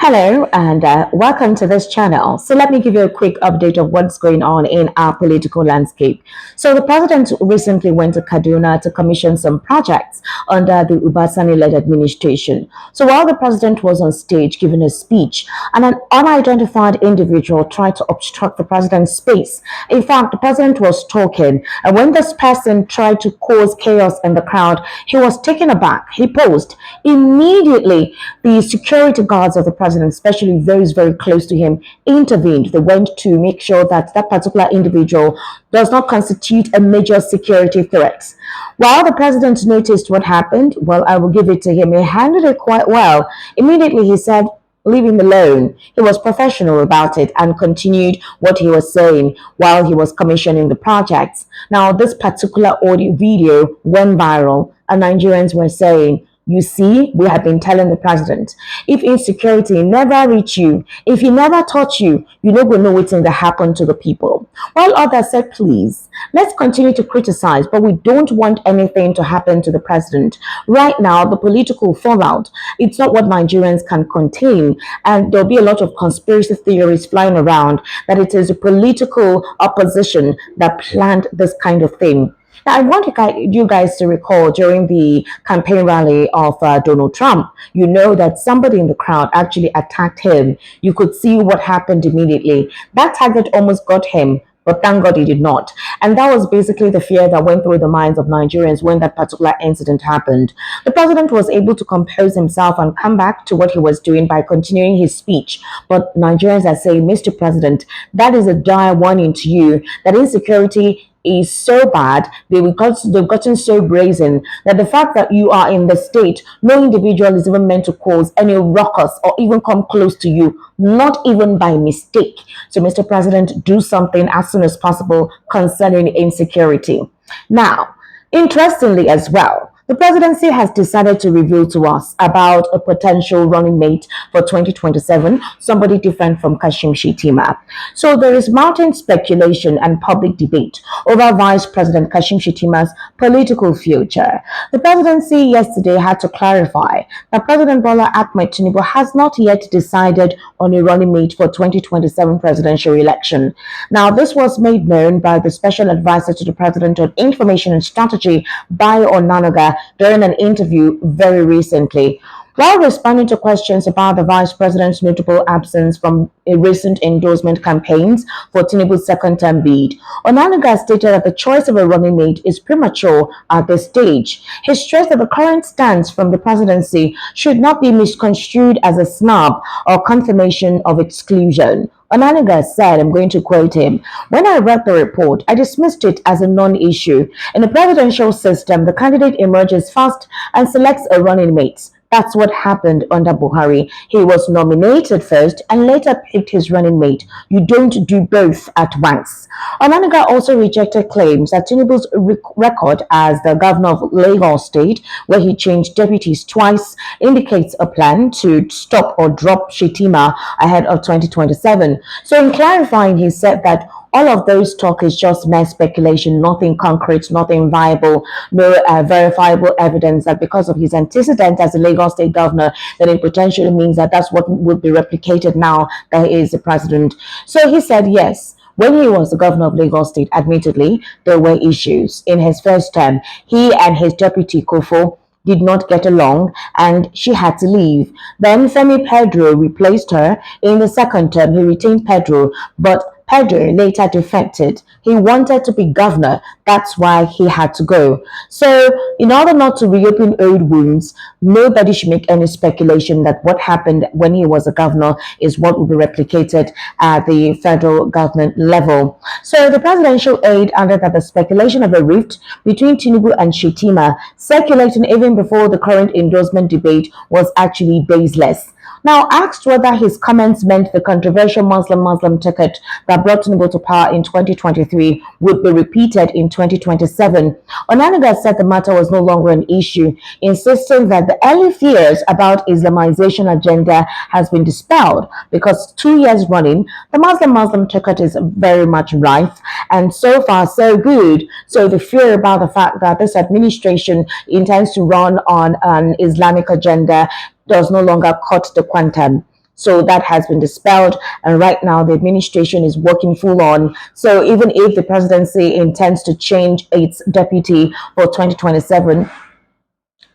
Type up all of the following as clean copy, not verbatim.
Hello and welcome to this channel. So let me give you a quick update of what's going on in our political landscape. So the president recently went to Kaduna to commission some projects under the Ubasani-led administration. So while the president was on stage giving a speech, an unidentified individual tried to obstruct the president's space. In fact, the president was talking, and when this person tried to cause chaos in the crowd, he was taken aback. He paused. Immediately, the security guards of the president, especially those very close to him, intervened. They went to make sure that that particular individual does not constitute a major security threat. While the president noticed what happened, well, I will give it to him. He handled it quite well. Immediately, he said, "Leave him alone." He was professional about it and continued what he was saying while he was commissioning the projects. Now, this particular audio video went viral, and Nigerians were saying, "You see, we have been telling the president, if insecurity never reach you, if he never touch you, you no go know what's going to happen to the people." While others said, "Please, let's continue to criticize, but we don't want anything to happen to the president." Right now, the political fallout, it's not what Nigerians can contain, and there'll be a lot of conspiracy theories flying around that it is a political opposition that planned this kind of thing. Now, I want you guys to recall during the campaign rally of Donald Trump, you know that somebody in the crowd actually attacked him. You could see what happened immediately. That target almost got him, but thank God he did not. And that was basically the fear that went through the minds of Nigerians when that particular incident happened. The president was able to compose himself and come back to what he was doing by continuing his speech. But Nigerians are saying, "Mr. President, that is a dire warning to you that insecurity is so bad, they've gotten so brazen that the fact that you are in the state, no individual is even meant to cause any ruckus or even come close to you, not even by mistake. So, Mr. President, do something as soon as possible concerning insecurity." Now, interestingly as well, the presidency has decided to reveal to us about a potential running mate for 2027, somebody different from Kashim Shettima. So there is mounting speculation and public debate over Vice President Kashim Shettima's political future. The presidency yesterday had to clarify that President Bola Ahmed Tinubu has not yet decided on a running mate for 2027 presidential election. Now, this was made known by the special advisor to the president on information and strategy, Bayo Onanuga, during an interview very recently. While responding to questions about the vice president's notable absence from recent endorsement campaigns for Tinubu's second-term bid, Onanuga stated that the choice of a running mate is premature at this stage. He stressed that the current stance from the presidency should not be misconstrued as a snub or confirmation of exclusion. Onanuga said, I'm going to quote him, "When I read the report, I dismissed it as a non-issue. In the presidential system, the candidate emerges first and selects a running mate. That's what happened under Buhari. He was nominated first and later picked his running mate. You don't do both at once." Onanuga also rejected claims that Tinubu's record as the governor of Lagos State, where he changed deputies twice, indicates a plan to stop or drop Shettima ahead of 2027. So in clarifying, he said that all of those talk is just mere speculation, nothing concrete, nothing viable, no verifiable evidence that because of his antecedent as a Lagos State governor, that it potentially means that that's what would be replicated now that he is the president. So he said, yes, when he was the governor of Lagos State, admittedly, there were issues. In his first term, he and his deputy Kofo did not get along and she had to leave. Then Femi Pedro replaced her. In the second term, he retained Pedro, but Pedro later defected. He wanted to be governor. That's why he had to go. So in order not to reopen old wounds, nobody should make any speculation that what happened when he was a governor is what will be replicated at the federal government level. So the presidential aide added that the speculation of a rift between Tinubu and Shettima, circulating even before the current endorsement debate, was actually baseless. Now, asked whether his comments meant the controversial Muslim ticket that brought Tinubu to power in 2023 would be repeated in 2027, Onanuga said the matter was no longer an issue, insisting that the early fears about Islamization agenda has been dispelled because 2 years running, the Muslim ticket is very much rife, and so far so good. So the fear about the fact that this administration intends to run on an Islamic agenda does no longer cut the quantum. So that has been dispelled, and right now the administration is working full on. So even if the presidency intends to change its deputy for 2027,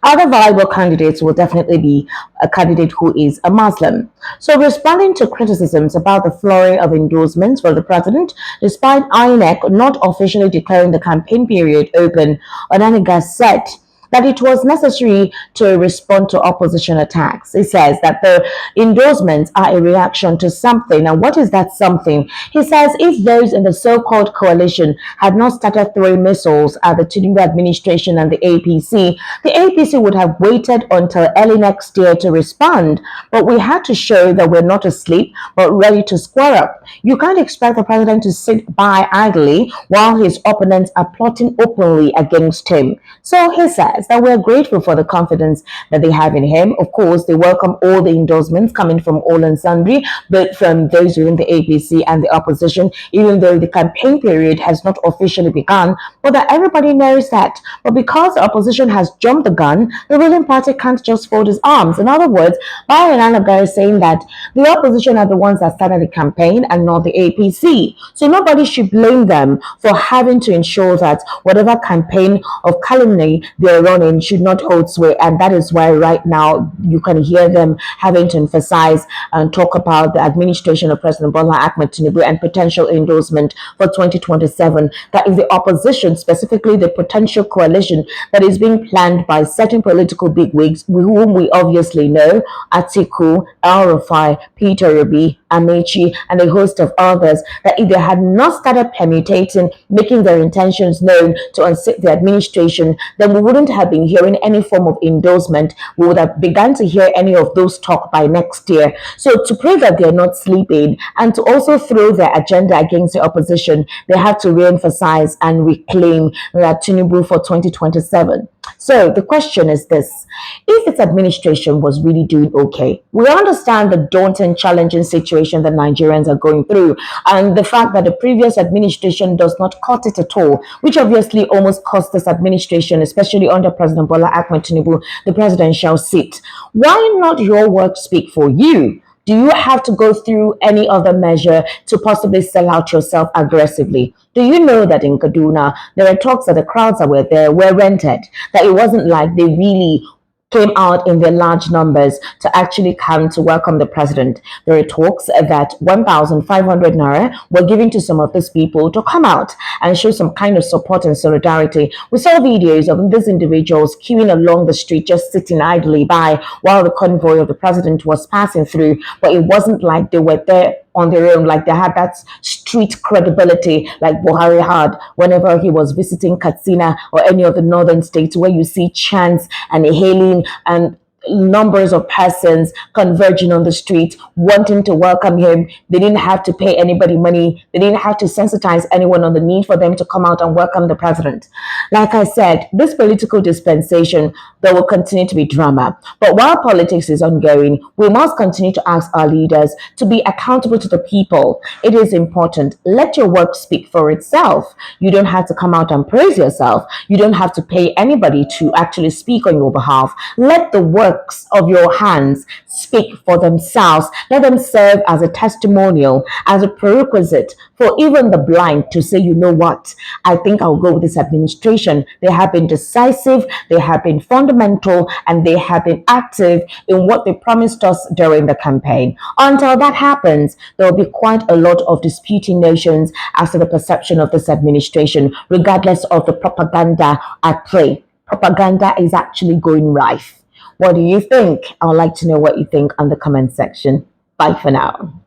other viable candidates will definitely be a candidate who is a Muslim. So, responding to criticisms about the flurry of endorsements for the president, despite INEC not officially declaring the campaign period open, Onaniga said that it was necessary to respond to opposition attacks. He says that the endorsements are a reaction to something. And what is that something? He says if those in the so-called coalition had not started throwing missiles at the Tinubu administration and the APC would have waited until early next year to respond. But we had to show that we're not asleep, but ready to square up. You can't expect the president to sit by idly while his opponents are plotting openly against him. So he says that we're grateful for the confidence that they have in him. Of course, they welcome all the endorsements coming from all and sundry, but from those within the APC and the opposition, even though the campaign period has not officially begun, but that everybody knows that. But because the opposition has jumped the gun, the ruling party can't just fold its arms. In other words, Bayo Nanaga is saying that the opposition are the ones that started the campaign and not the APC. So nobody should blame them for having to ensure that whatever campaign of calumny they're running should not hold sway. And that is why right now you can hear them having to emphasize and talk about the administration of President Bola Ahmed Tinubu and potential endorsement for 2027. That is the opposition, specifically the potential coalition that is being planned by certain political bigwigs, whom we obviously know: Atiku, Elrufai, PeterObi, Amechi, and a host of others. That if they had not started permutating, making their intentions known to unseat the administration, then we wouldn't have been hearing any form of endorsement. We would have begun to hear any of those talk by next year. So to prove that they're not sleeping and to also throw their agenda against the opposition, they have to re-emphasize and reclaim that Tinubu for 2027. So the question is this: if its administration was really doing okay, we understand the daunting, challenging situation that Nigerians are going through, and the fact that the previous administration does not cut it at all, which obviously almost cost this administration, especially under President Bola Ahmed Tinubu, the presidential seat. Why not your work speak for you? Do you have to go through any other measure to possibly sell out yourself aggressively? Do you know that in Kaduna, there are talks that the crowds that were there were rented, that it wasn't like they really came out in their large numbers to actually come to welcome the president. There are talks that 1,500 naira were given to some of these people to come out and show some kind of support and solidarity. We saw videos of these individuals queuing along the street, just sitting idly by while the convoy of the president was passing through, but it wasn't like they were there on their own, like they had that street credibility like Buhari had whenever he was visiting Katsina or any of the northern states, where you see chants and hailing and numbers of persons converging on the street wanting to welcome him. They didn't have to pay anybody money. They didn't have to sensitize anyone on the need for them to come out and welcome the president. Like I said, this political dispensation, there will continue to be drama. But while politics is ongoing, we must continue to ask our leaders to be accountable to the people. It is important. Let your work speak for itself. You don't have to come out and praise yourself. You don't have to pay anybody to actually speak on your behalf. Let the work of your hands speak for themselves. Let them serve as a testimonial, as a prerequisite for even the blind to say, you know what, I think I'll go with this administration. They have been decisive, they have been fundamental, and they have been active in what they promised us during the campaign. Until that happens, there will be quite a lot of disputing notions as to the perception of this administration, regardless of the propaganda at play. Propaganda is actually going rife. What do you think? I would like to know what you think on the comment section. Bye for now.